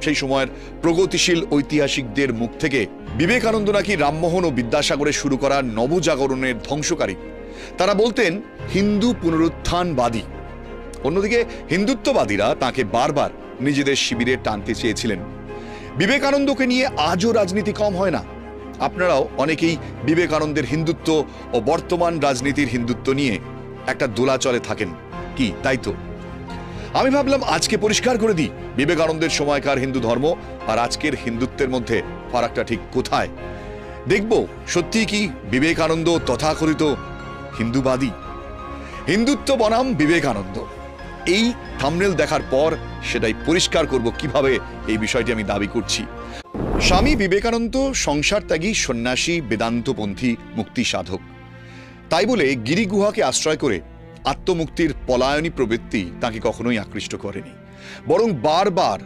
সেই সময়ের প্রগতিশীল ঐতিহাসিকদের মুখ থেকে বিবেকানন্দ নাকি রামমোহন ও বিদ্যাসাগরের শুরু করা নবজাগরণের ধ্বংসকারী। তারা বলতেন হিন্দু পুনরুত্থানবাদী। অন্যদিকে হিন্দুত্ববাদীরা তাকে বারবার নিজেদের শিবিরে টানতে চেয়েছিলেন। বিবেকানন্দকে নিয়ে আজও রাজনীতি কম হয় না। আপনারাও অনেকেই বিবেকানন্দের হিন্দুত্ব ও বর্তমান রাজনীতির হিন্দুত্ব নিয়ে একটা দোলাচলে থাকেন, কি তাই তো? আমি ভাবলাম আজকে পরিষ্কার করে দিই বিবেকানন্দের সময়কার হিন্দু ধর্ম আর আজকের হিন্দুত্বের মধ্যে ফারাকটা ঠিক কোথায়। দেখব সত্যি কি বিবেকানন্দ তথাকথিত হিন্দুবাদী? হিন্দুত্ব বনাম বিবেকানন্দ, এই থাম্বনেল দেখার পর সেটাই পরিষ্কার করব কিভাবে এই বিষয়টি আমি দাবি করছি। স্বামী বিবেকানন্দ সংসার ত্যাগী, সন্ন্যাসী, বেদান্তপন্থী, মুক্তি সাধক। তাই বলে গিরিগুহাকে আশ্রয় করে আত্মমুক্তির পলায়নী প্রবৃত্তি তাকে কখনোই আকৃষ্ট করেনি, বরং বারবার